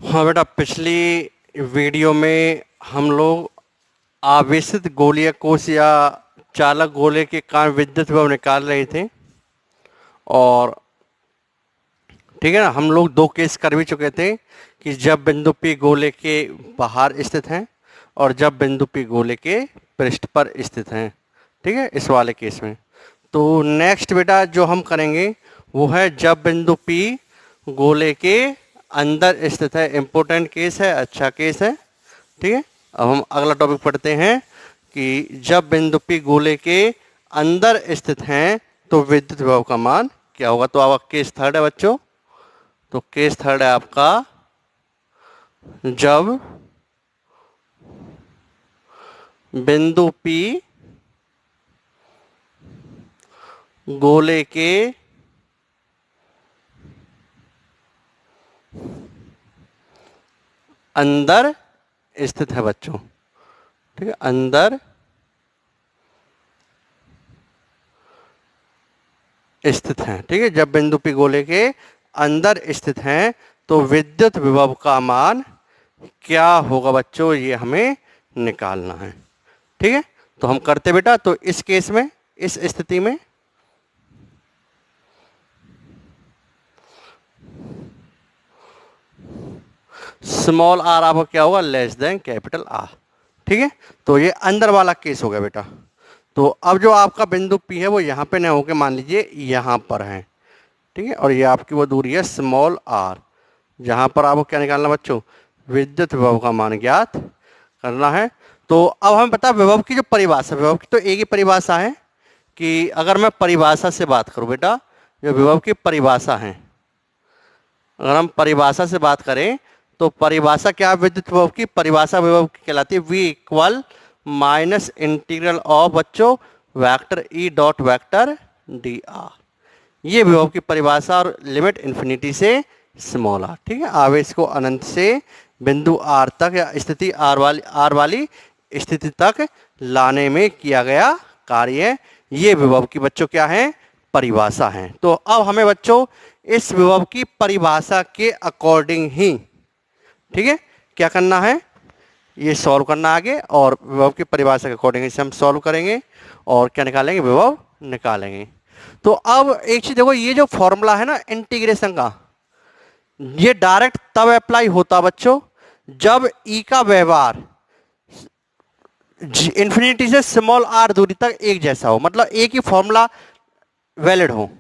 हाँ बेटा, पिछली वीडियो में हम लोग आवेशित गोलीय कोश या चालक गोले के कारण विद्युत विभव निकाल रहे थे। और ठीक है ना, हम लोग दो केस कर भी चुके थे कि जब बिंदु P गोले के बाहर स्थित हैं और जब बिंदु P गोले के पृष्ठ पर स्थित हैं। ठीक है, इस वाले केस में। तो नेक्स्ट बेटा जो हम करेंगे वो है जब बिंदु P गोले के अंदर स्थित है। इम्पोर्टेंट केस है, अच्छा केस है। ठीक है, अब हम अगला टॉपिक पढ़ते हैं कि जब बिंदु P गोले के अंदर स्थित हैं तो विद्युत विभव का मान क्या होगा। तो आपका केस थर्ड है बच्चों। तो केस थर्ड है आपका जब बिंदु P गोले के अंदर स्थित है बच्चों। ठीक है, अंदर स्थित हैं। ठीक है, जब बिंदु P गोले के अंदर स्थित हैं तो विद्युत विभव का मान क्या होगा बच्चों, ये हमें निकालना है। ठीक है, तो हम करते बेटा। तो इस केस में, इस स्थिति में स्मॉल आर आपका क्या होगा, लेस देन कैपिटल आर। ठीक है, तो ये अंदर वाला केस हो गया बेटा। तो अब जो आपका बिंदु P है वो यहाँ पे न होके मान लीजिए यहाँ पर है। ठीक है, और ये आपकी वो दूरी है स्मॉल आर, जहाँ पर आपको क्या निकालना बच्चों, विद्युत विभव का मान ज्ञात करना है। तो अब हमें पता है विभव की जो परिभाषा, विभव की तो एक ही परिभाषा है कि अगर मैं परिभाषा से बात करूं बेटा, जो विभव की परिभाषा है, अगर हम परिभाषा से बात करें तो परिभाषा क्या है विद्युत विभव की, परिभाषा विभव की कहलाती है V equal minus integral of बच्चों vector E dot vector dr। ये विभव की परिभाषा और लिमिट इन्फिनिटी से स्मॉल आर। ठीक है, आवेश को अनंत से बिंदु R तक या स्थिति R वाली स्थिति तक लाने में किया गया कार्य, ये विभव की बच्चों क्या है, परिभाषा है। तो अब हमें बच्चों इस विभव की परिभाषा के अकॉर्डिंग ही, ठीक है, क्या करना है, ये सॉल्व करना आगे, और विभव की परिभाषा के अकॉर्डिंग इसे हम सॉल्व करेंगे और क्या निकालेंगे, विभव निकालेंगे। तो अब एक चीज देखो, ये जो फॉर्मूला है ना इंटीग्रेशन का, ये डायरेक्ट तब अप्लाई होता बच्चों जब ई का व्यवहार इंफिनिटी से स्मॉल आर दूरी तक एक जैसा हो, मतलब एक ही फॉर्मूला वैलिड हो।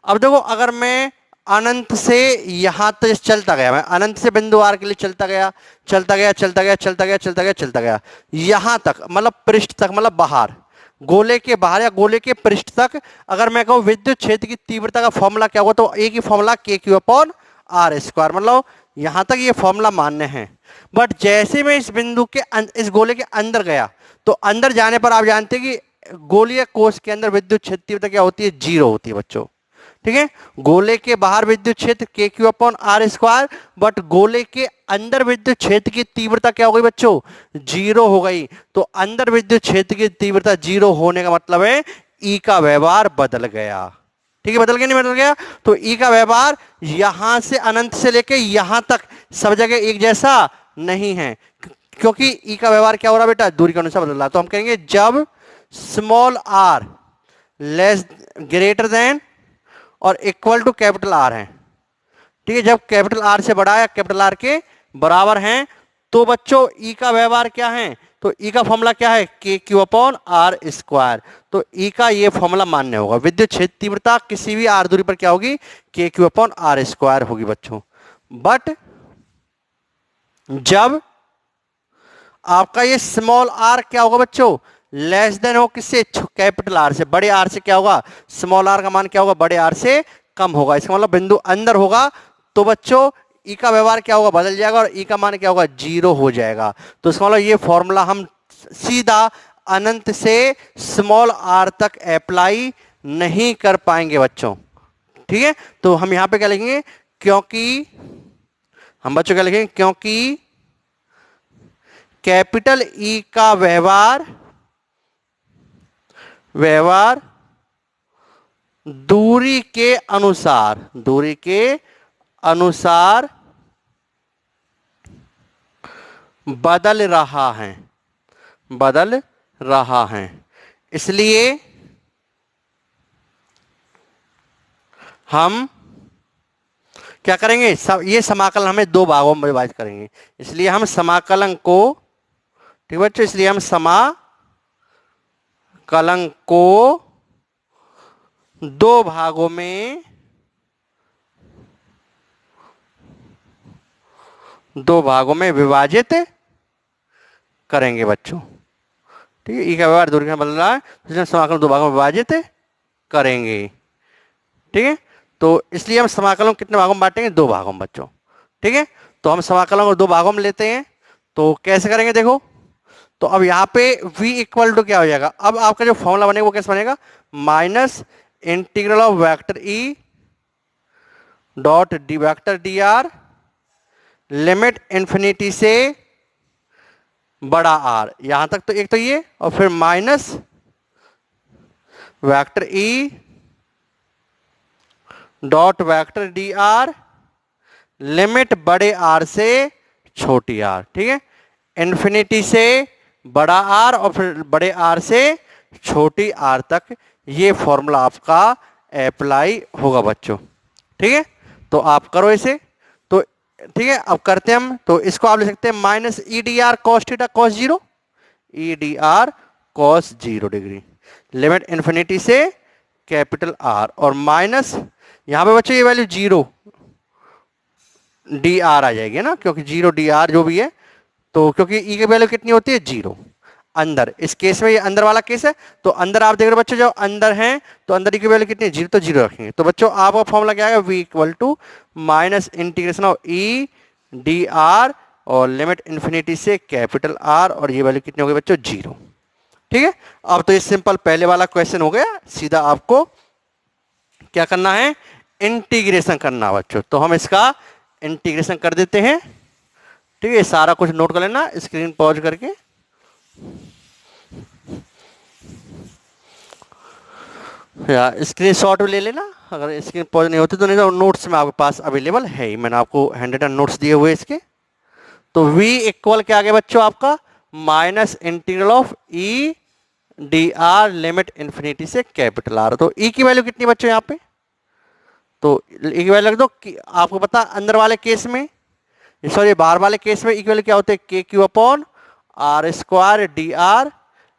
अब देखो, अगर मैं अनंत से यहां तक चलता गया, मैं अनंत से बिंदु आर के लिए चलता गया चलता गया चलता गया चलता गया चलता गया चलता गया यहां तक, मतलब पृष्ठ तक, मतलब बाहर, गोले के बाहर या गोले के पृष्ठ तक, अगर मैं कहूं विद्युत क्षेत्र की तीव्रता का फॉर्मूला क्या होगा, तो एक ही formula K Q upon are square, मतलब यहां तक ये फॉर्मूला मान्य है। बट जैसे मैं इस बिंदु के इस गोले के अंदर गया, तो अंदर जाने पर आप जानते हैं कि गोलीय कोश के अंदर विद्युत क्षेत्र तीव्रता क्या होती है, जीरो होती है बच्चों। ठीक है, गोले के बाहर विद्युत क्षेत्र के Q upon are square, but गोले के अंदर विद्युत क्षेत्र की तीव्रता क्या हो गई बच्चों, जीरो हो गई। तो अंदर विद्युत क्षेत्र की तीव्रता जीरो होने का मतलब है ई का व्यवहार बदल गया। ठीक है, बदल गया नहीं बदल गया, तो ई का व्यवहार यहां से अनंत से लेके यहां तक सब जगह एक जैसा नहीं है, क्योंकि ई का व्यवहार क्या हो रहा बेटा, दूरी के अनुसार बदल रहा। तो हम कहेंगे जब small r less greater than और इक्वल टू कैपिटल आर है, ठीक है, जब कैपिटल आर से बड़ा या कैपिटल आर के बराबर हैं, तो बच्चों ई का व्यवहार क्या है, तो ई का फॉर्मूला क्या है, k Q upon are square. तो ई का ये फॉर्मूला मान्य होगा, विद्युत क्षेत्र तीव्रता किसी भी आर दूरी पर क्या होगी, के क्यू अपॉन आर स्क्वायर होगी बच्चों। बट जब आपका ये स्मॉल आर क्या होगा बच्चों, लेस देन हो किससे, कैपिटल आर से, बड़े आर से क्या होगा, स्मॉल आर का मान क्या होगा, बड़े आर से कम होगा। इसका मतलब बिंदु अंदर होगा तो बच्चों ई का व्यवहार क्या होगा, बदल जाएगा और ई का मान क्या होगा, जीरो हो जाएगा। तो इसका मतलब ये फॉर्मूला हम सीधा अनंत से स्मॉल आर तक अप्लाई नहीं कर पाएंगे बच्चों। ठीक है, तो हम यहां पे क्या लिखेंगे, क्योंकि हम बच्चों क्या लिखेंगे, क्योंकि कैपिटल ई का व्यवहार व्यवहार दूरी के अनुसार बदल रहा है, बदल रहा है। इसलिए हम क्या करेंगे, ये समाकलन हमें दो भागों में विभाजित करेंगे, इसलिए हम समाकलन को, ठीक बच्चों, इसलिए हम समाकलन को दो भागों में विभाजित करेंगे बच्चों। ठीक है, ई का व्यवहार दूरी का बदल रहा है, इसलिए समाकलन दो भागों में विभाजित करेंगे। ठीक है, तो इसलिए हम समाकलन कितने भागों में बांटेंगे, दो भागों में बच्चों। ठीक है, तो हम समाकलन को दो भागों में लेते हैं, तो कैसे करेंगे देखो। तो अब यहाँ पे v इक्वल टू क्या हो जाएगा, अब आपका जो फॉर्मूला बनेगा वो कैसे बनेगा, minus integral of vector E dot D vector D R limit infinity से बड़ा आर, यहां तक तो एक तो ये, और फिर minus vector E dot vector D R limit बड़े आर से छोटी आर। ठीक है, इन्फिनिटी से बड़ा आर और फिर बड़े आर से छोटी आर तक ये फॉर्मूला आपका अप्लाई होगा बच्चों। ठीक है, तो आप करो इसे, तो ठीक है, अब करते हैं हम, तो इसको आप ले सकते हैं minus E d are cos theta cos zero, E d are cos 0 degree limit infinity से कैपिटल आर, और माइनस यहां पे बच्चों ये वैल्यू 0 डी आर आ जाएगी ना, क्योंकि 0 डी आर जो भी है, तो क्योंकि ई की वैल्यू कितनी होती है 0 अंदर, इस केस में ये अंदर वाला केस है, तो अंदर आप देख रहे हो बच्चों, जो अंदर हैं तो अंदर ई की वैल्यू कितनी है 0, तो 0 रखेंगे। तो बच्चों आपका फॉर्मूला क्या आएगा, v equal to minus integration of E d are और लिमिट इन्फिनिटी से कैपिटल आर, और ये वैल्यू कितनी हो गई बच्चों 0। ठीक है, अब तो ये सिंपल पहले वाला क्वेश्चन हो गया, सीधा आपको क्या करना है, इंटीग्रेशन करना बच्चों। तो हम इसका इंटीग्रेशन कर देते हैं। ठीक है, सारा कुछ नोट कर लेना, स्क्रीन पॉज करके। या स्क्रीनशॉट भी ले लेना, अगर स्क्रीन पॉज नहीं होती तो, नहीं तो नोट्स में आपके पास अवेलेबल है ही, मैंने आपको हैंड रिटन नोट्स दिए हुए इसके। तो v इक्वल क्या आ गया बच्चों आपका, minus integral of E d are limit infinity से कैपिटल आर। तो e की वैल्यू कितनी बच्चों यहाँ पे, तो e की वैल्यू रख दो, आपको पता अंदर वाले केस में, सॉरी बाहर वाले केस में e की वैल्यू क्या होती है, k Q upon are square D R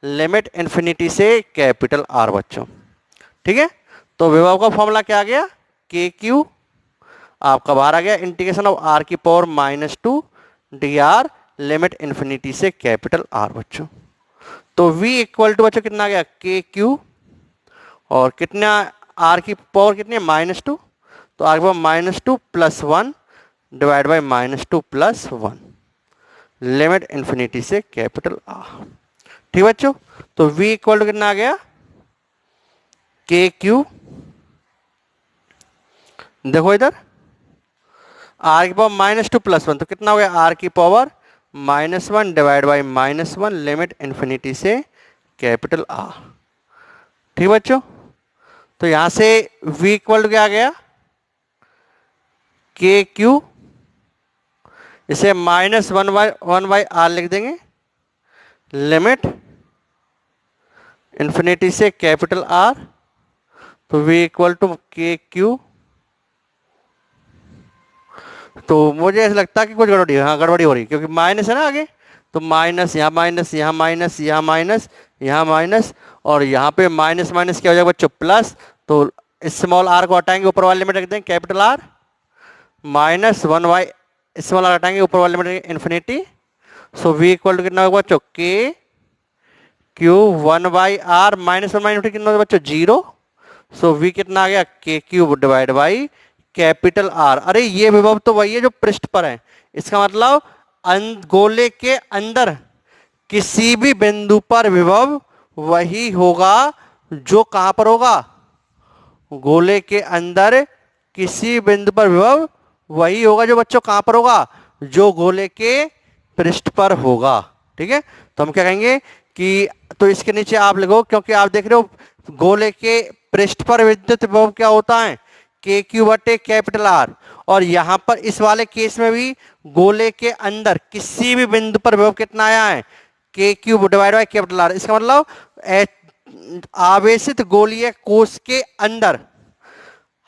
limit infinity से कैपिटल आर बच्चों। ठीक है, तो विभव का फॉर्मूला क्या आ गया, के क्यू आपका बाहर आ गया इंटीग्रेशन ऑफ आर की power -2 D R limit infinity से कैपिटल आर बच्चों। तो v इक्वल टू बच्चों कितना आ गया, के क्यू, और कितना आर की पावर कितनी है -2, तो आर की power -2 + 1 divide by -2 + 1 limit infinity से कैपिटल आर। ठीक बच्चों, तो v इक्वल टू कितना आ गया, के क्यू, देखो इधर आर की पावर -2 + 1, तो कितना हो गया, आर की power -1 divide by -1 limit infinity से कैपिटल आर। ठीक बच्चों, तो यहां से v इक्वल टू क्या आ गया, के क्यू, इसे -1 बाई आर लिख देंगे लिमिट इन्फिनिटी से कैपिटल आर। तो v इक्वल टू के क्यू, तो मुझे ऐसा लगता है कि कुछ गड़बड़ी, हाँ गड़बड़ी हो रही, क्योंकि माइनस है ना आगे, तो माइनस यहाँ माइनस, यहाँ माइनस, यहाँ माइनस, यहाँ माइनस, और यहाँ पे माइनस माइनस क्या हो जाएगा बच्चों प्लस, तो स्मॉल आर को हटाएंगे, ऊपर वाले लिमिट रख देंगे capital R, -1 by small r हटाएंगे, ऊपर वाले limit infinity. So v equal to कितना होगा बच्चों, K Q 1 by are, -1 minus कितना होगा बच्चों 0। सो v कितना आ गया, के Q divide by capital are. अरे ये विभव तो वही है जो पृष्ठ पर है, इसका मतलब गोले के अंदर किसी भी बिंदु पर विभव वही होगा जो कहां पर होगा, गोले के अंदर किसी बिंदु पर विभव वही होगा जो बच्चों कहां पर होगा, जो गोले के पृष्ठ पर होगा। ठीक है, तो हम क्या कहेंगे कि, तो इसके नीचे आप लिखो, क्योंकि आप देख रहे हो गोले के पृष्ठ पर विद्युत विभव क्या होता है, के क्यू बटे कैपिटल आर। और यहां पर इस वाले केस में भी गोले के अंदर किसी भी बिंदु पर विभव कितना आया है, k Q divide by capital R. इसका मतलब आवेशित गोलीय कोश के अंदर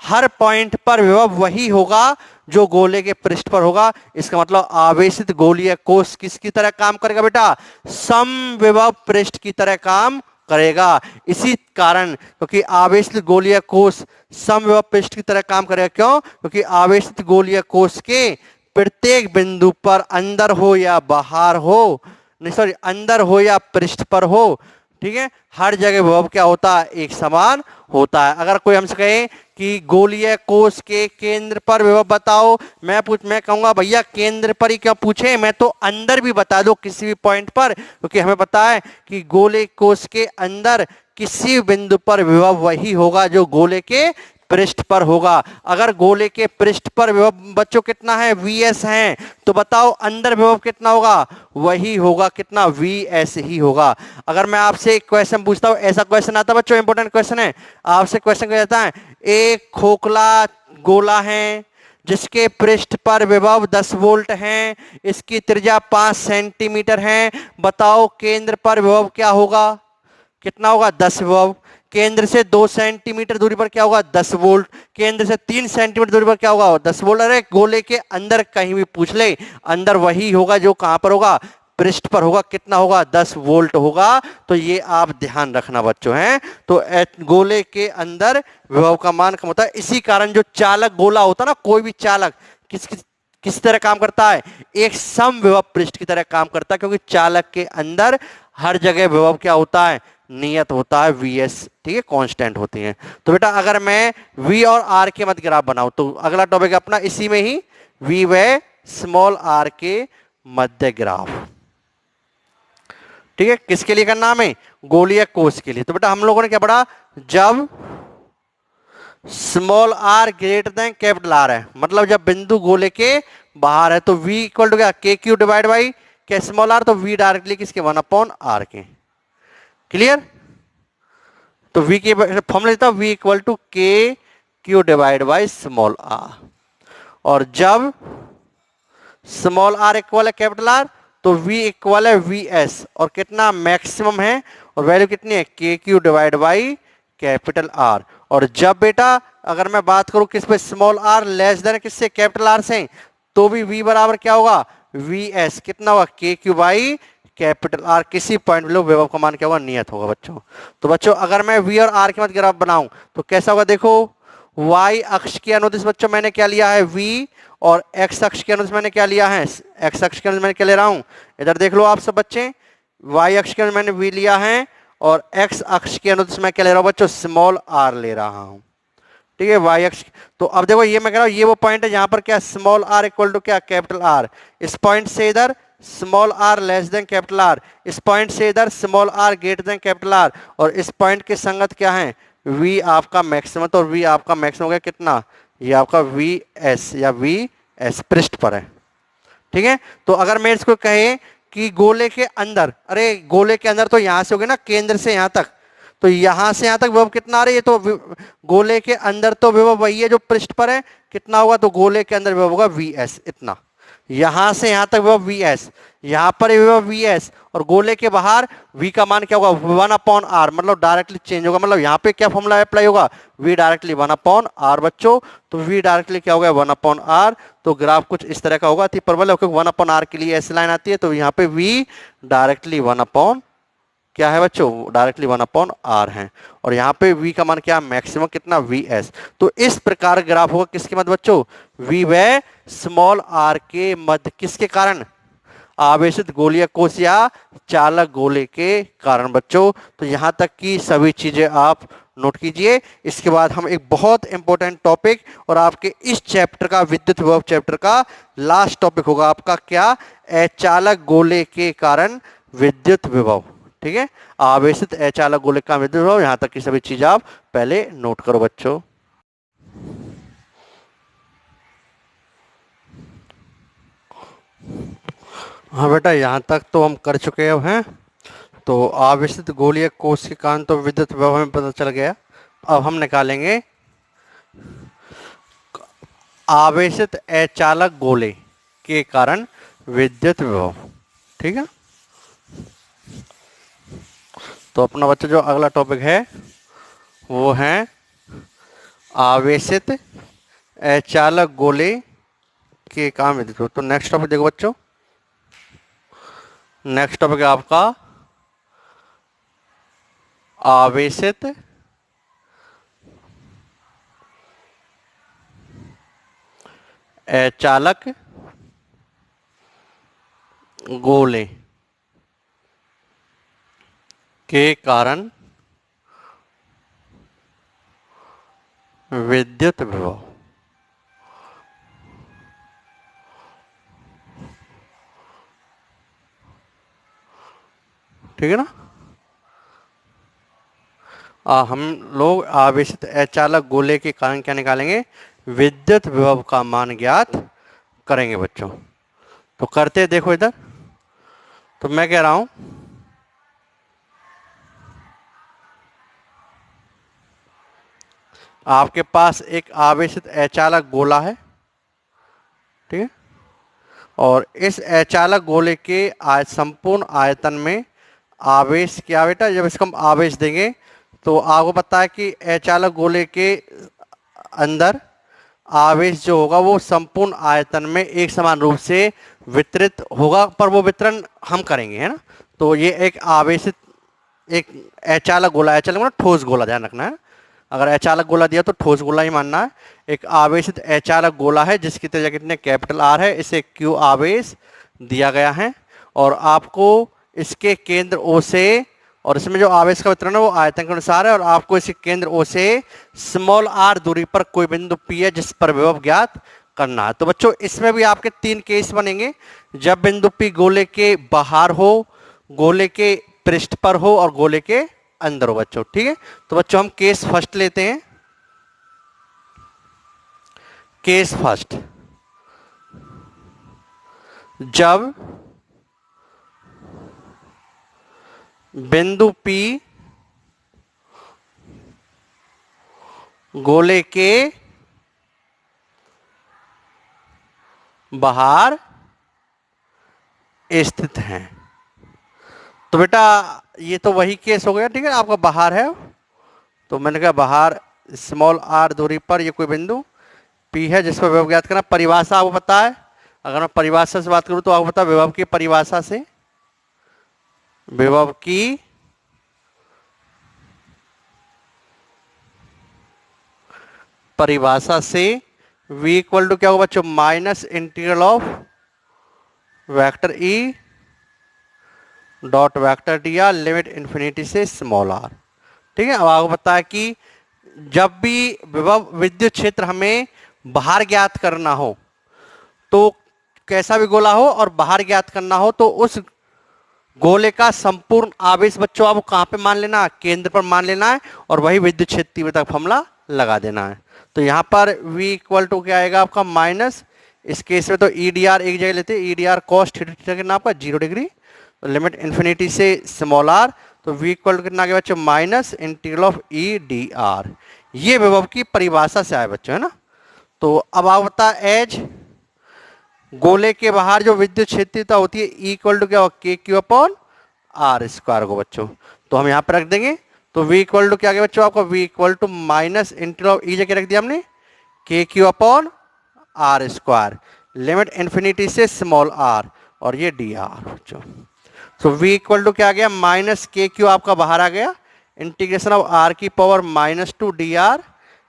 हर पॉइंट पर विभव वही होगा जो गोले के पृष्ठ पर होगा। इसका मतलब आवेशित गोलीय कोश किसकी तरह काम करेगा बेटा, समविभव पृष्ठ की तरह काम करेगा। इसी कारण क्योंकि आवेशित गोलीय कोश समविभव पृष्ठ की तरह काम करेगा। क्यों? क्योंकि आवेशित गोलीय कोश के प्रत्येक बिंदु पर अंदर हो या बाहर हो, नहीं सॉरी, अंदर हो या पृष्ठ पर हो, ठीक है, हर जगह विभव क्या होता है, एक समान होता है। अगर कोई हमसे कहे कि गोलीय कोश के केंद्र पर विभव बताओ, मैं कहूंगा भैया केंद्र पर ही क्यों पूछे, मैं तो अंदर भी बता दो किसी भी पॉइंट पर, क्योंकि हमें पता है कि गोले कोश के अंदर किसी बिंदु पर विभव वही होगा जो गोले के पृष्ठ पर होगा। अगर गोले के पृष्ठ पर विभव बच्चों कितना है, Vs है, तो बताओ अंदर विभव कितना होगा, वही होगा, कितना, Vs ही होगा। अगर मैं आपसे एक क्वेश्चन पूछता हूं, ऐसा क्वेश्चन आता है बच्चों, इंपॉर्टेंट क्वेश्चन है, आपसे क्वेश्चन क्या जाता है, एक खोखला गोला है जिसके पृष्ठ पर विभव 10 वोल्ट है, इसकी त्रिज्या 5 सेंटीमीटर है, बताओ केंद्र पर विभव क्या होगा, कितना होगा, 10 विभव। केंद्र से 2 सेंटीमीटर दूरी पर क्या होगा, 10 वोल्ट। केंद्र से 3 सेंटीमीटर दूरी पर क्या होगा, 10 वोल्ट। अरे गोले के अंदर कहीं भी पूछ ले, अंदर वही होगा जो कहां पर होगा, पृष्ठ पर होगा, कितना होगा, 10 वोल्ट होगा। तो ये आप ध्यान रखना बच्चों हैं। तो गोले के अंदर विभव का मान कम होता है। इसी कारण जो चालक गोला होता है ना, कोई भी चालक किस तरह काम करता है, एक सम विभव पृष्ठ की तरह काम करता है, क्योंकि चालक के अंदर हर जगह विभव क्या होता है, नियत होता है, Vs, ठीक है, कांस्टेंट होती है। तो बेटा अगर मैं V और R के मध्य ग्राफ बनाऊं, तो अगला टॉपिक अपना इसी में ही V व स्मॉल r के मध्य ग्राफ, ठीक है, किसके लिए करना हमें, गोलीय कोश के लिए। तो बेटा हम लोगों ने क्या पढ़ा, जब small r greater than capital R है, मतलब जब बिंदु गोले के बाहर है, तो V इक्वल टू क्या, के क्यू डिवाइड बाई क्या, स्मॉल r, तो V डायरेक्टली किसके, 1/r के। क्लियर? तो V के फॉर्मूला देता हूं, V इक्वल टू के Q divide by small r। और जब स्मॉल r इक्वल है कैपिटल R, तो V इक्वल है Vs, और कितना, मैक्सिमम है, और वैल्यू कितनी है, k Q divide by capital R। और जब बेटा अगर मैं बात करूं किस पे, स्मॉल r लेस देन किससे, कैपिटल R से, तो भी V बराबर क्या होगा, Vs, कितना होगा, के क्यू बाई कैपिटल R। किसी पॉइंट बिलो विभव का मान क्या होगा, नियत होगा बच्चों। तो बच्चों अगर मैं V और R के मध्य ग्राफ बनाऊं तो कैसा होगा, देखो y अक्ष के अनुदिश बच्चों मैंने क्या लिया है, V, और x अक्ष के अनुदिश मैंने क्या लिया है, x अक्ष के अनुदिश मैंने क्या ले रहा हूं, इधर देख लो आप सब बच्चे, y अक्ष के अनुदिश मैंने V लिया है, और x अक्ष के अनुदिश मैं क्या ले रहा हूं बच्चों, स्मॉल r ले रहा हूं, ठीक है, y अक्ष। तो अब देखो ये मैं कह रहा हूं, ये वो पॉइंट है जहां पर क्या, स्मॉल r इक्वल टू क्या, कैपिटल R। इस पॉइंट से इधर small r less than capital R, इस पॉइंट से इधर small r greater than capital R, और इस पॉइंट के संगत क्या है, V आपका मैक्सिमम, तो V आपका मैक्सिमम हो गया कितना, ये आपका Vs या Vs पृष्ठ पर है, ठीक है। तो अगर मैं इसको कहे कि गोले के अंदर, अरे गोले के अंदर तो यहां से हो गया ना, केंद्र से यहां तक, तो यहां से यहां तक विभव कितना आ रही है, तो गोले के अंदर तो विभव वही है जो पृष्ठ पर है, कितना होगा, तो गोले के अंदर विभव होगा Vs, इतना। यहां से यहां तक विभव Vs, यहां पर विभव Vs, और गोले के बाहर V का मान क्या होगा, 1/r, मतलब डायरेक्टली चेंज होगा। मतलब यहां पे क्या फॉर्मूला अप्लाई होगा, V डायरेक्टली 1/r बच्चों। तो V डायरेक्टली क्या होगा, 1/r। तो ग्राफ कुछ इस तरह का होगा, थी परवल, क्योंकि 1/r के लिए ऐसी लाइन आती है, तो यहाँ पे V डायरेक्टली 1/ क्या है बच्चों, डायरेक्टली 1/r है, और यहाँ पे V का मान क्या, मैक्सिमम कितना, Vs। तो इस प्रकार ग्राफ होगा किसके मध्य बच्चों, V व स्मॉल r के मध्य, किसके कारण, आवेशित गोलीय कोश या चालक गोले के कारण बच्चों। तो यहां तक की सभी चीजें आप नोट कीजिए। इसके बाद हम एक बहुत इंपॉर्टेंट टॉपिक, और आपके इस चैप्टर का, विद्युत विभव चैप्टर का लास्ट टॉपिक होगा आपका क्या, चालक गोले के कारण विद्युत विभव, ठीक है, आवेशित अचालक गोले का विद्युत विभव। यहां तक की सभी चीज आप पहले नोट करो बच्चों। हाँ बेटा यहाँ तक तो हम कर चुके हैं। तो आवेशित गोलीय कोश के कारण तो विद्युत विभव हमें पता चल गया। अब हम निकालेंगे आवेशित अचालक गोले के कारण विद्युत विभव। ठीक है, तो अपना बच्चा जो अगला टॉपिक है वो है आवेशित अचालक गोले के कारण विद्युत विभव। तो नेक्स्ट टॉपिक देखो बच्चों, नेक्स्ट टॉपिक है आपका आवेशित अचालक गोले के कारण विद्युत विभव। ठीक है ना, हम लोग आवेशित अचालक गोले के कारण क्या निकालेंगे, विद्युत विभव का मान ज्ञात करेंगे बच्चों। तो करते देखो इधर, तो मैं कह रहा हूं आपके पास एक आवेशित अचालक गोला है। ठीक है, और इस अचालक गोले के संपूर्ण आयतन में आवेश क्या बेटा, जब इसको हम आवेश देंगे तो आपको पता है कि अचालक गोले के अंदर आवेश जो होगा वो संपूर्ण आयतन में एक समान रूप से वितरित होगा, पर वो वितरण हम करेंगे, है ना। तो ये एक आवेशित एक अचालक गोला, अचालक मतलब ठोस गोला, ध्यान रखना है। अगर अचालक गोला दिया तो ठोस गोला ही मानना है। एक आवेशित अचालक गोला है जिसकी त्रिज्या कितने, कैपिटल आर है, इसे क्यू आवेश दिया गया है और आपको इसके केंद्र ओ से, और इसमें जो आवेश का वितरण है वो आयतन के अनुसार है, और आपको इसके केंद्र ओ से स्मॉल आर दूरी पर कोई बिंदु पी है जिस पर विभव ज्ञात करना है। तो बच्चों इसमें भी आपके 3 केस बनेंगे, जब बिंदु पी गोले के बाहर हो, गोले के पृष्ठ पर हो और गोले के अंदर हो बच्चों। ठीक है, तो बच्चों हम केस फर्स्ट लेते हैं। केस फर्स्ट, जब बिंदु पी गोले के बाहर स्थित हैं। तो बेटा ये तो वही केस हो गया। ठीक है, आपका बाहर है, तो मैंने कहा बाहर स्मॉल आर दूरी पर ये कोई बिंदु पी है जिस पर विभव ज्ञात करना। परिभाषा आपको पता है, अगर मैं परिभाषा से बात करूं तो आपको पता है विभव की परिभाषा से, विभव की परिभाषा से v इक्वल टू क्या होगा बच्चों, minus integral of vector E dot vector D R limit infinity से स्मॉल आर। ठीक है, अब आपको पता है कि जब भी विभव विद्युत क्षेत्र हमें बाहर ज्ञात करना हो, तो कैसा भी गोला हो और बाहर ज्ञात करना हो, तो उस गोले का संपूर्ण आवेश बच्चों आपको कहां पे मान लेना है, केंद्र पर मान लेना है, और वही विद्युत क्षेत्र तीव्रता का फॉर्मूला लगा देना है। तो यहां पर v इक्वल टू क्या आएगा आपका, माइनस, इस केस में तो ई डी आर एक जगह लेते हैं, ई डी आर कॉस थीटा कितना आपका 0 डिग्री, तो लिमिट इन्फिनिटी से स्मॉल आर, तो v इक्वल टू कितना आ गया बच्चों, minus integral of E d are. ये विभव की परिभाषा से आए बच्चों, है ना। तो अब आप बता, एज गोले के बाहर जो विद्युत क्षेत्रता होती है ई इक्वल टू क्या होगा, के क्यू अपॉन आर स्क्वायर को बच्चों, तो हम यहाँ पे रख देंगे। तो v इक्वल टू क्या गया बच्चों आपको, v equal to minus integral of E जगह रख दिया हमने, K Q upon are square, limit infinity से स्मॉल आर, और ये डी आर बच्चों। तो v इक्वल टू क्या आ गया, माइनस के क्यू आपका बाहर आ गया, इंटीग्रेशन ऑफ आर की power minus two D are,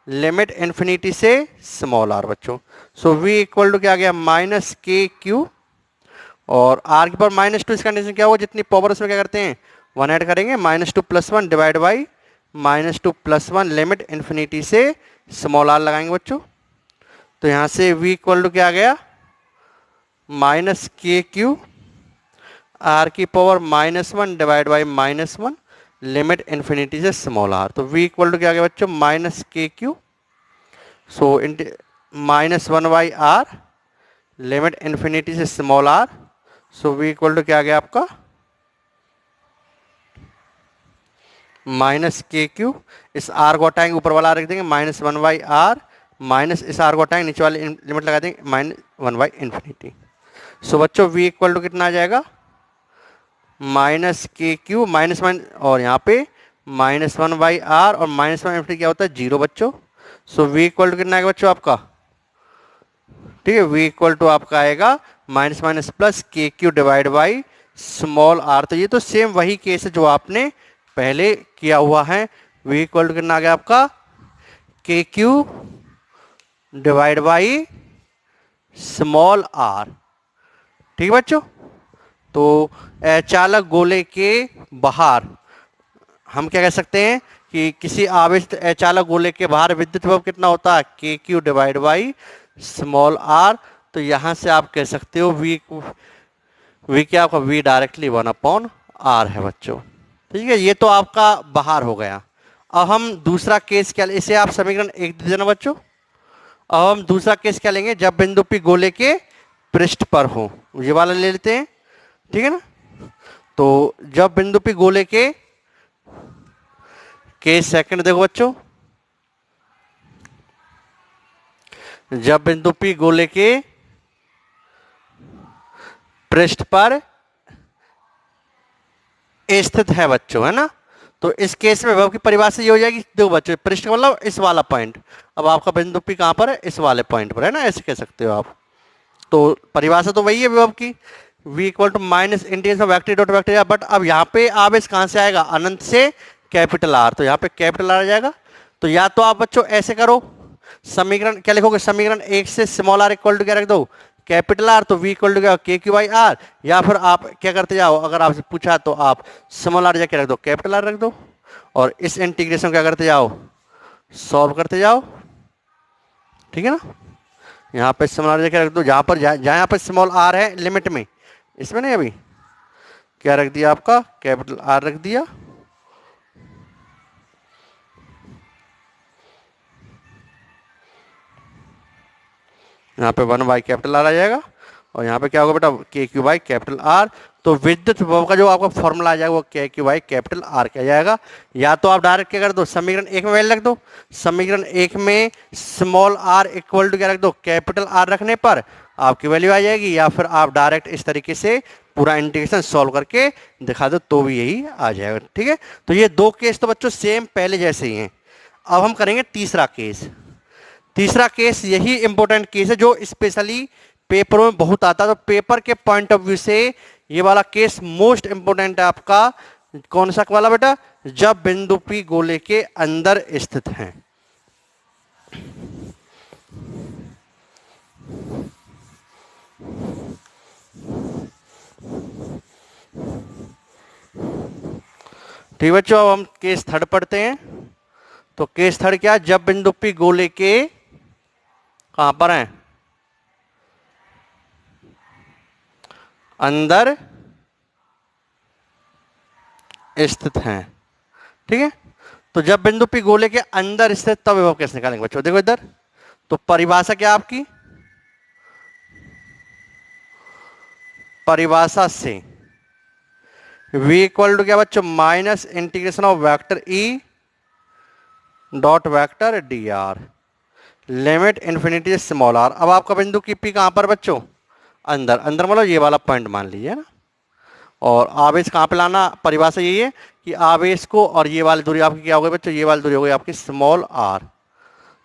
limit infinity से स्मॉल आर बच्चों। सो v इक्वल टू क्या आ गया, माइनस के क्यू, और आर की पावर माइनस टू, इस कंडीशन क्या होगा, जितनी पावर उसमें क्या करते हैं 1 ऐड करेंगे, minus two plus one divide by minus two plus one, limit infinity से स्मॉल आर लगाएंगे बच्चों। तो यहाँ से v इक्वल टू क्या आ गया, माइनस के क्यू, आर की power minus one divide by minus one, limit infinity से स्मॉल आर। तो v इक्वल टू क्या आ गया बच्चों, minus K Q, so minus one by R, limit infinity से small R, so v equal to क्या आ गया आपका, माइनस के क्यू, इस आर को हटाएंगे ऊपर वाला रख देंगे, minus one by r minus इस आर को हटाएंगे, नीचे वाली लिमिट लगा देंगे -1/∞। सो बच्चों v इक्वल टू कितना आ जाएगा, -k³ माइनस और यहाँ पे -1/r और -1 क्या होता है 0 बच्चों। सो v इक्वल टू कितना आएगा बच्चों आपका, ठीक है, v इक्वल टू आपका आएगा minus minus plus k³ divide by small r। तो ये तो सेम वही केस है जो आपने पहले किया हुआ है। v इक्वल टू कितना आ गया आपका, k³ divide by small r, ठीक है बच्चों। तो अचालक गोले के बाहर हम क्या कह सकते हैं कि किसी आवेशित अचालक गोले के बाहर विद्युत विभव कितना होता है, k³ divide by small r। तो यहां से आप कह सकते हो v क्या आपका v डायरेक्टली 1/r है बच्चों, ठीक है। ये तो आपका बाहर हो गया। अब हम दूसरा केस क्या, इसे आप समीकरण 1 दे देना बच्चों। अब हम दूसरा केस क्या लेंगे, जब बिंदु P गोले के पृष्ठ पर हो, ये वाला ले लेते हैं, ठीक है ना। तो जब बिंदु P गोले के सेकंड देखो बच्चों, जब बिंदु P गोले के पृष्ठ पर स्थित है बच्चों, है ना। तो इस केस में विभव की परिभाषा ये हो जाएगी, देखो बच्चों पृष्ठ मतलब इस वाला पॉइंट, अब आपका बिंदु P कहां पर है, इस वाले पॉइंट पर है ना, ऐसे कह सकते हो आप। तो परिभाषा तो वही है विभव की, v equal to minus integration of vector dot vector, but अब यहाँ पे आवेश कहां से आएगा, अनंत से कैपिटल R, तो यहाँ पे कैपिटल R आ जाएगा। तो या तो आप बच्चों ऐसे करो, समीकरण क्या लिखोगे, समीकरण 1 से स्मॉल r इक्वल टू क्या रख दो, कैपिटल R, तो v इक्वल टू क्या k³/r, या फिर आप क्या करते जाओ, अगर आपसे पूछा तो आप स्मॉल r जाके रख दो, कैपिटल R रख दो, और इस इंटीग्रेशन क्या करते जाओ, सॉल्व करते जाओ, ठीक है ना। यहाँ पे स्मॉल r जाके रख दो, जहां पर यहाँ पर स्मॉल r है लिमिट में, इसमें नहीं, अभी क्या रख दिया आपका, कैपिटल R रख दिया। यहाँ पे 1 कैपिटल R आ जाएगा, और यहाँ पे क्या होगा बेटा, k³ कैपिटल R। तो विद्युत विभव का जो आपका फॉर्मूला आ जाएगा वो k³ कैपिटल R क्या जाएगा। या तो आप डायरेक्ट क्या कर दो, समीकरण 1 में वैल्यू रख दो, समीकरण 1 में स्मॉल r इक्वल टू क्या रख दो, कैपिटल R रखने पर आपकी वैल्यू आ जाएगी, या फिर आप डायरेक्ट इस तरीके से पूरा इंटीग्रेशन सॉल्व करके दिखा दो तो भी यही आ जाएगा, ठीक है। तो ये दो केस तो बच्चों सेम पहले जैसे ही हैं। अब हम करेंगे तीसरा केस। तीसरा केस यही इंपॉर्टेंट केस है जो स्पेशली पेपरों में बहुत आता है। तो पेपर के पॉइंट ऑफ व्यू से ये वाला केस मोस्ट इंपॉर्टेंट है आपका। कौन सा वाला बेटा, जब बिंदु P गोले के अंदर स्थित है। ठीक बच्चों, अब हम केस थर्ड पढ़ते हैं। तो केस थर्ड क्या, जब बिंदु P गोले के कहां पर है, अंदर स्थित हैं, ठीक है। तो जब बिंदु P गोले के अंदर स्थित, तब विभव कैसे निकालेंगे बच्चों, देखो इधर। तो परिभाषा क्या आपकी, परिभाषा से v इक्वल टू क्या बच्चों, minus integration of vector E dot vector dr, limit infinity small r। अब आपका बिंदु की P कहां पर बच्चों, अंदर, अंदर मतलब ये वाला पॉइंट मान लीजिए ना। और आवेश कहां पे लाना, परिभाषा यही है कि आवेश को, और ये वाली दूरी आपकी क्या हो गई बच्चों, ये वाली दूरी हो गई आपकी स्मॉल r।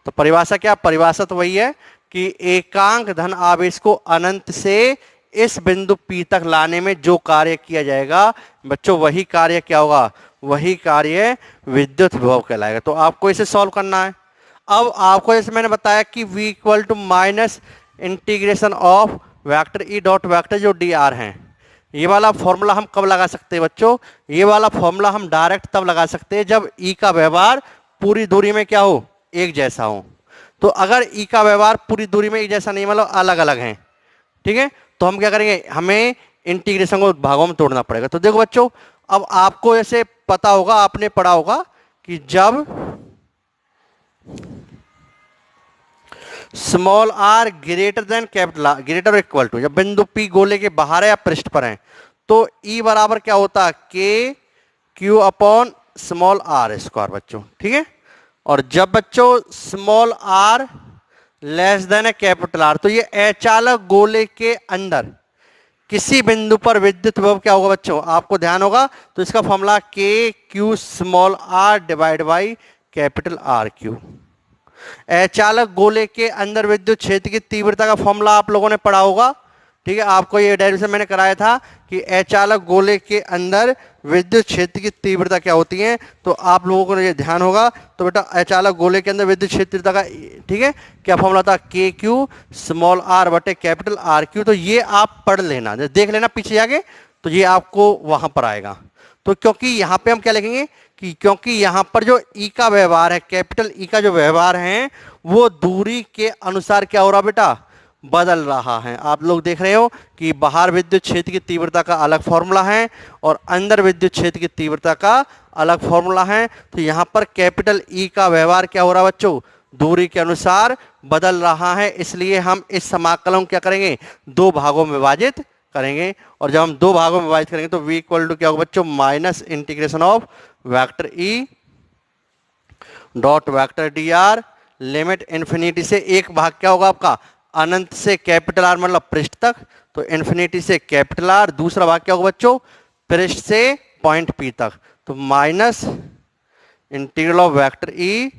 तो परिभाषा क्या, परिभाषा तो वही है कि एकांक धन आवेश को अनंत से इस बिंदु P तक लाने में जो कार्य किया जाएगा बच्चों, वही कार्य क्या होगा, वही कार्य विद्युत विभव कहलाएगा। तो आपको इसे सॉल्व करना है। अब आपको जैसे मैंने बताया कि v equal to minus integration of vector E dot vector जो dr है, ये वाला फॉर्मूला हम कब लगा सकते हैं बच्चों, ये वाला फॉर्मूला हम डायरेक्ट तब लगा सकते हैं जब E का व्यवहार पूरी दूरी में क्या हो, एक जैसा हो। तो अगर E का व्यवहार पूरी दूरी में एक जैसा नहीं, मतलब अलग अलग है, ठीक है, तो हम क्या करेंगे, हमें इंटीग्रेशन को भागों में तोड़ना पड़ेगा। तो देखो बच्चों, अब आपको ऐसे पता होगा, आपने पढ़ा होगा कि जब small r greater than capital R, greater equal to, जब बिंदु P गोले के बाहर है या पृष्ठ पर है, तो E बराबर क्या होता है, k³ upon small r square बच्चों, ठीक है। और जब बच्चों स्मॉल r लेस देन ए कैपिटल आर। तो ये अचालक गोले के अंदर किसी बिंदु पर विद्युत विभव क्या होगा बच्चों, आपको ध्यान होगा। तो इसका formula K Q small R divide by capital R Q. अचालक गोले के अंदर विद्युत क्षेत्र की तीव्रता का फॉर्मूला आप लोगों ने पढ़ा होगा, ठीक है। आपको ये डेरिवेशन मैंने कराया था कि अचालक गोले के अंदर विद्युत क्षेत्र की तीव्रता क्या होती है, तो आप लोगों को ये ध्यान होगा। तो बेटा अचालक गोले के अंदर विद्युत क्षेत्र तीव्रता का, ठीक है, क्या फॉर्मूला था, के क्यू स्मॉल आर बटे कैपिटल आर क्यू। तो ये आप पढ़ लेना, देख लेना पीछे जाके, तो ये आपको वहां पर आएगा। तो क्योंकि यहां पे हम क्या लिखेंगे कि क्योंकि यहां पर जो ई का व्यवहार है, कैपिटल ई का जो व्यवहार है, वो दूरी के अनुसार क्या हो रहा बेटा, बदल रहा है। आप लोग देख रहे हो कि बाहर विद्युत क्षेत्र की तीव्रता का अलग फॉर्मूला है और अंदर विद्युत क्षेत्र की तीव्रता का अलग फॉर्मूला है। तो यहां पर कैपिटल ई का व्यवहार क्या हो रहा है बच्चों, दूरी के अनुसार बदल रहा है। इसलिए हम इस समाकलन को क्या करेंगे, दो भागों में विभाजित करेंगे। और जब हम दो भागों में विभाजित करेंगे तो v इक्वल टू क्या होगा बच्चों, minus integration of vector E dot vector D R limit infinity से, एक भाग क्या होगा आपका अनंत से कैपिटल आर मतलब पृष्ठ तक, तो इन्फिनिटी से कैपिटल आर। दूसरा भाग क्या होगा बच्चों, पृष्ठ से पॉइंट पी तक, तो minus integral of vector E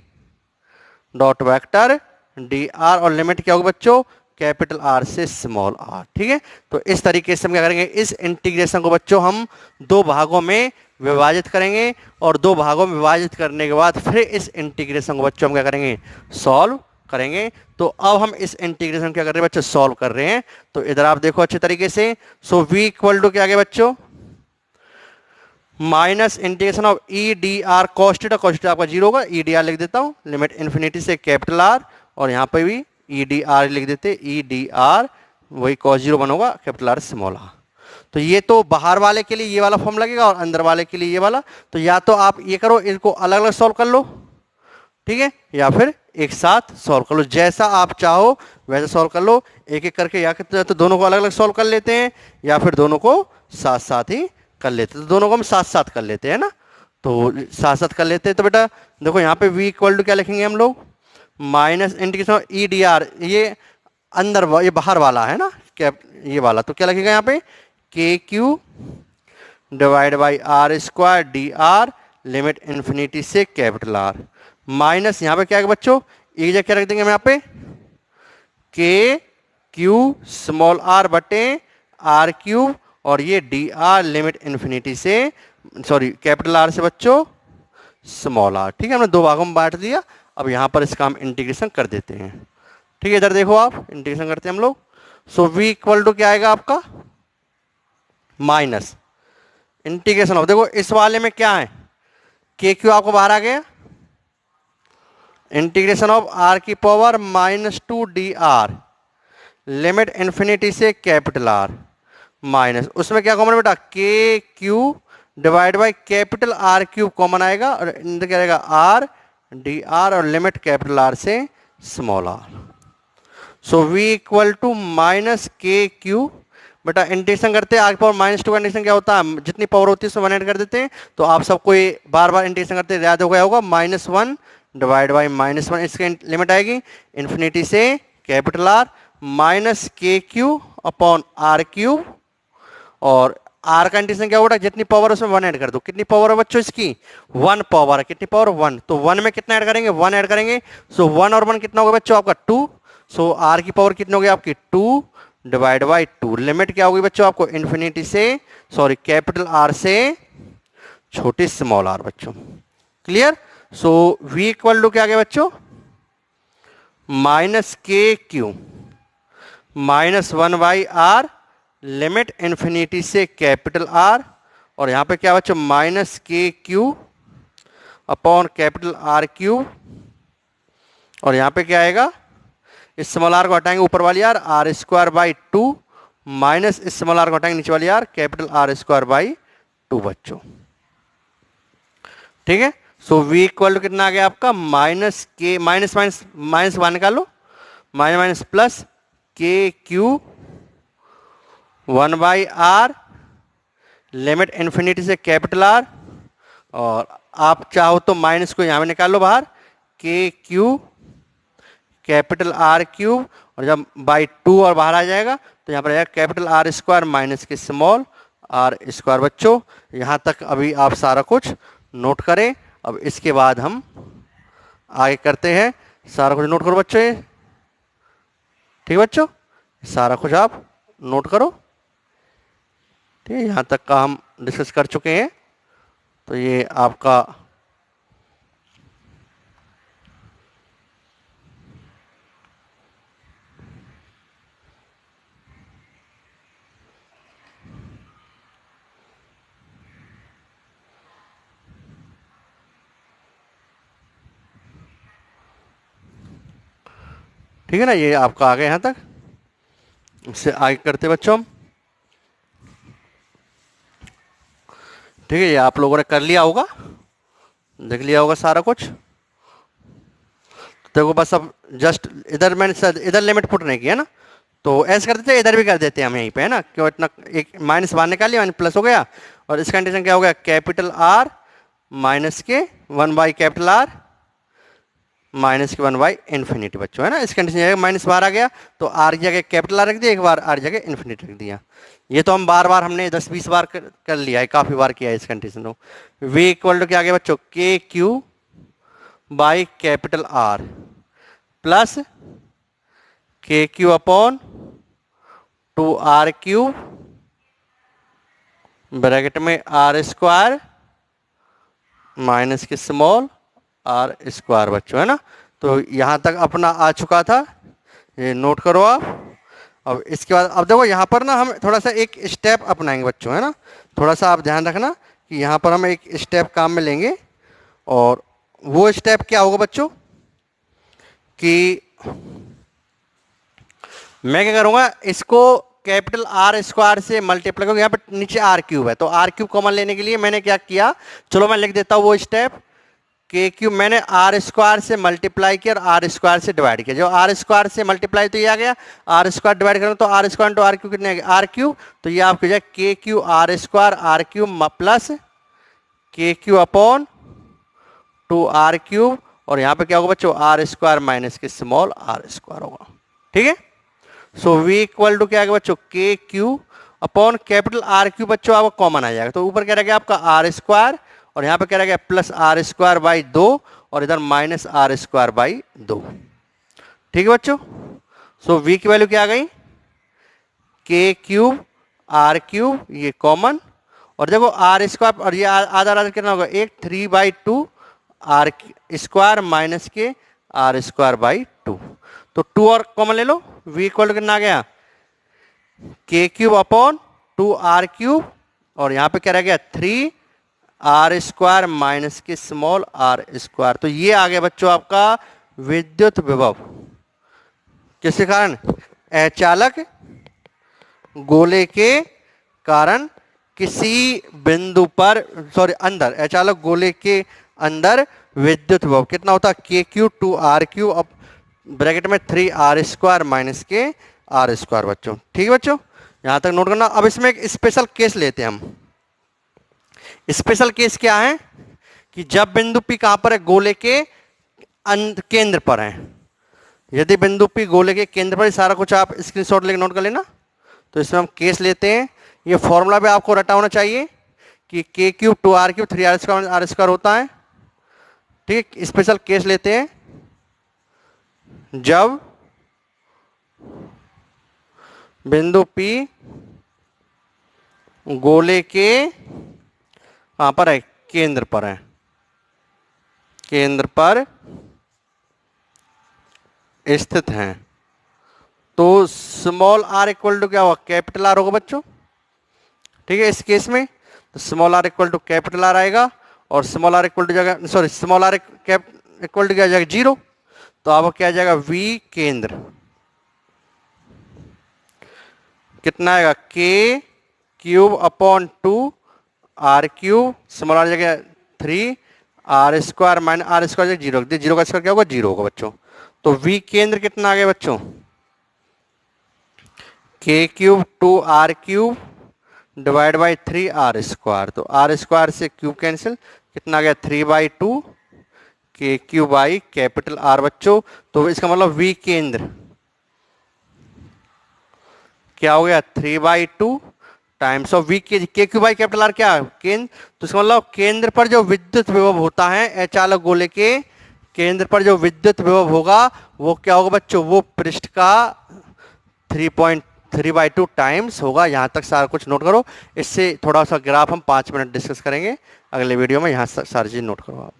dot vector D R और लिमिट क्या होगी बच्चों, कैपिटल आर से स्मॉल आर। ठीक है, तो इस तरीके से हम क्या करेंगे, इस इंटीग्रेशन को बच्चों हम दो भागों में विभाजित करेंगे और दो भागों में विभाजित करने के बाद फिर इस इंटीग्रेशन को बच्चों हम क्या करेंगे, सॉल्व करेंगे। तो अब हम इस इंटीग्रेशन क्या कर रहे हैं बच्चों, सॉल्व कर रहे हैं। तो इधर आप देखो अच्छे तरीके से, सो v इक्वल टू क्या आ गया बच्चों, minus integration of E d are कॉस्टेटा, कॉस्टेटा आपका जीरो होगा, ई डी आर लिख देता हूं, लिमिट इन्फिनिटी से कैपिटल आर और यहां पर भी ई डी आर लिख देते, ई डी आर वही कॉस जीरो वन होगा, कैपिटल आर स्मॉल आर। तो ये तो बाहर वाले के लिए ये वाला फॉर्म लगेगा और अंदर वाले के लिए ये वाला। तो या तो आप ये करो, इनको अलग अलग सॉल्व कर लो, ठीक है, या फिर एक साथ सॉल्व कर लो, जैसा आप चाहो वैसे सॉल्व कर लो। एक एक करके या तो दोनों को अलग अलग सॉल्व कर लेते हैं या फिर दोनों को साथ साथ ही कर लेते हैं। तो दोनों को हम साथ साथ कर लेते हैं ना, तो साथ साथ कर लेते हैं। तो बेटा देखो यहाँ पे v इक्वल टू क्या लिखेंगे हम लोग, minus integration E d are, ये अंदर ये बाहर वाला है ना कैप, ये वाला, तो क्या लिखेगा यहाँ पे, K Q divide by R square D R limit infinity से कैपिटल आर, माइनस यहाँ पे क्या है बच्चों, एक जगह क्या रख देंगे हम यहाँ पे, के क्यू स्मॉल आर बटे आर क्यूब और ये डी आर लिमिट इन्फिनिटी से, सॉरी कैपिटल आर से बच्चों स्मॉल आर। ठीक है, हमने दो भागों में बांट दिया। अब यहाँ पर इसका हम इंटीग्रेशन कर देते हैं। ठीक है, इधर देखो आप इंटीग्रेशन करते हैं हम लोग। सो v इक्वल टू क्या आएगा आपका, माइनस इंटीग्रेशन ऑफ, देखो इस वाले में क्या है, के क्यू आपको बाहर आ गया, इंटीग्रेशन ऑफ आर की power minus two D are limit infinity से कैपिटल आर, माइनस उसमें क्या कॉमन बेटा, K Q divide by capital R cube common आएगा और इंटर क्या रहेगा, आर डी आर और लिमिट कैपिटल आर से small R. So v equal to minus K Q, बेटा इंटीग्रेशन करते हैं आगे पावर माइनस टू का इंटीग्रेशन क्या होता है, जितनी पावर होती है उसमें वन ऐड कर देते हैं। तो आप सबको ये बार बार इंटीग्रेशन करते याद हो गया होगा, minus one divide by minus one, इसकी लिमिट आएगी इन्फिनिटी से capital R minus K Q upon are cube और आर का इंटीग्रेशन क्या होगा, जितनी पावर उसमें वन ऐड कर दो। कितनी पावर है बच्चों इसकी, वन पावर है, कितनी पावर वन, तो वन में कितना ऐड करेंगे, वन ऐड करेंगे। सो वन और वन कितना होगा बच्चों आपका टू, सो आर की पावर कितनी होगी आपकी two divide by two, limit क्या होगी बच्चों आपको इन्फिनिटी से, सॉरी कैपिटल आर से छोटी स्मॉल आर बच्चों, clear. So v equal to क्या आ गया बच्चों, minus K Q minus one by R limit infinity से कैपिटल आर और यहां पे क्या बच्चों, minus K Q upon capital R cube और यहां पे क्या आएगा, स्मॉल आर को हटाएंगे ऊपर वाली R, R square by two minus small R को हटाएंगे नीचे वाली R, capital R square by two बच्चों। ठीक है, सो v इक्वल टू कितना आ गया आपका, minus K minus minus minus one निकालो, minus minus plus K Q one by R limit infinity से कैपिटल आर और आप चाहो तो माइनस को यहां में निकाल लो बाहर, के क्यू कैपिटल आर क्यूब, और जब बाई 2 और बाहर आ जाएगा तो यहाँ पर आएगा capital R square minus K small R square. बच्चों यहाँ तक अभी आप सारा कुछ नोट करें। अब इसके बाद हम आगे करते हैं। सारा कुछ नोट करो बच्चों, ये ठीक है बच्चों, सारा कुछ आप नोट करो। ठीक है, यहाँ तक का हम डिस्कस कर चुके हैं। तो ये आपका ठीक है ना, ये आपका आ गया यहाँ तक। इससे आगे करते बच्चों हम। ठीक है, ये आप लोगों ने कर लिया होगा, देख लिया होगा सारा कुछ। देखो बस अब जस्ट इधर मैंने इधर लिमिट पुट नहीं किया ना, तो ऐसे कर देते हैं, इधर भी कर देते हैं हम यहीं पे, है ना। क्यों इतना एक माइनस बाहर निकाल लिया, माइनस प्लस हो गया। और इस कंडीशन क्या हो गया, कैपिटल आर माइनस के 1 बाई कैपिटल आर माइनस के 1 बाई इन्फिनिटी बच्चों, है ना। इस कंडीशन माइनस बाहर आ गया तो आर की जगह कैपिटल आर रख दिया, एक बार आर जगह इन्फिनिटी रख दिया। ये तो हम बार बार हमने 10-20 बार कर लिया है, काफी बार किया है इस कंडीशन को। वी इक्वल टू क्या आ गया बच्चों, K Q by capital R plus K Q upon 2r cube bracket में R square minus K small R square बच्चों, है ना। तो यहाँ तक अपना आ चुका था, ये नोट करो आप। अब इसके बाद अब देखो यहाँ पर ना हम थोड़ा सा एक स्टेप अपनाएंगे बच्चों, है ना। थोड़ा सा आप ध्यान रखना कि यहाँ पर हम एक स्टेप काम में लेंगे। और वो स्टेप क्या होगा बच्चों कि मैं क्या करूँगा, इसको कैपिटल आर स्क्वायर से मल्टीप्लाई करूँगा। यहाँ पर नीचे आर क्यूब है, तो आर क्यूब कॉमन लेने के लिए मैंने क्या किया, चलो मैं लिख देता हूँ वो स्टेप। के क्यूब मैंने आर स्क्वायर से मल्टीप्लाई किया और आर स्क्वायर से डिवाइड किया। जो आर स्क्वायर से मल्टीप्लाई तो ये आ गया, आर स्क्वायर डिवाइड करूँ तो R square into R cube कितने आ गया, आर क्यूब। तो ये आपको जाए K Q R square R cube plus K Q upon 2r cube, और यहाँ पे क्या होगा बच्चों, R square minus K small R square होगा। ठीक है, सो v इक्वल टू क्या आएगा बच्चों, K Q upon capital R Q बच्चों आपको कॉमन आ जाएगा। तो ऊपर क्या रहेगा आपका आर स्क्वायर, और यहाँ पे क्या रहेगा प्लस आर स्क्वायर बाई 2, और इधर माइनस आर स्क्वायर बाई 2। ठीक है बच्चों, सो v की वैल्यू क्या आ गई, के क्यूब आर क्यूब ये कॉमन, और देखो आर स्क्वायर और ये आधा आधा कितना होगा, एक 3/2 आर स्क्वायर माइनस के आर स्क्वायर बाई 2। तो 2 और कॉमन ले लो, v इक्वल टू कितना आ गया, के क्यूब अपॉन 2r क्यूब, और यहाँ पे क्या रह गया 3r square minus K small R square. तो ये आ गया बच्चों आपका विद्युत विभव। किसके कारण, अचालक गोले के कारण किसी बिंदु पर अंदर, अचालक गोले के अंदर विद्युत विभव कितना होता है, के क्यू 2r क्यू अब ब्रैकेट में 3r स्क्वायर माइनस के आर स्क्वायर बच्चों। ठीक है बच्चों, यहां तक नोट करना। अब इसमें एक स्पेशल केस लेते हैं हम। स्पेशल केस क्या है कि जब बिंदु P कहां पर है, गोले के केंद्र पर है। यदि बिंदु P गोले के केंद्र पर, सारा कुछ आप स्क्रीनशॉट लेकर नोट कर लेना। तो इसमें हम केस लेते हैं, ये फॉर्मूला भी आपको रटा होना चाहिए कि K cube 2r cube 3r square R square होता है। ठीक, स्पेशल केस लेते हैं, जब बिंदु P गोले के कहां पर है, केंद्र पर है, केंद्र पर स्थित है। तो स्मॉल आर इक्वल टू क्या होगा, कैपिटल आर होगा बच्चों। ठीक है, इस केस में तो small R equal to capital R आएगा, और स्मॉल आर इक्वल टू जाएगा, sorry small R equal to क्या जाएगा 0। तो आपको क्या जाएगा, वी केंद्र कितना आएगा, K cube upon 2r cube, small R जगह 3r square minus are square 0, 0 का स्क्वायर क्या होगा 0 होगा बच्चों। तो v केंद्र कितना आ गया बच्चों, के cube 2r cube divide by 3r square. तो r स्क्वायर से क्यूब कैंसिल, कितना आ गया 3/2 के क्यू बाई कैपिटल आर बच्चों। तो इसका मतलब वी केंद्र क्या हो गया 3/2 टाइम्स ऑफ वी के क्यू बाई कैपिटल आर क्या है केंद्र। तो इसका मतलब केंद्र पर जो विद्युत विभव होता है अचालक गोले के केंद्र पर जो विद्युत विभव होगा वो क्या होगा बच्चों, वो पृष्ठ का 3.3/2 टाइम्स होगा। यहां तक सारा कुछ नोट करो। इससे थोड़ा सा ग्राफ हम 5 मिनट डिस्कस करेंगे अगले वीडियो में। यहां सारी चीज नोट करो आप।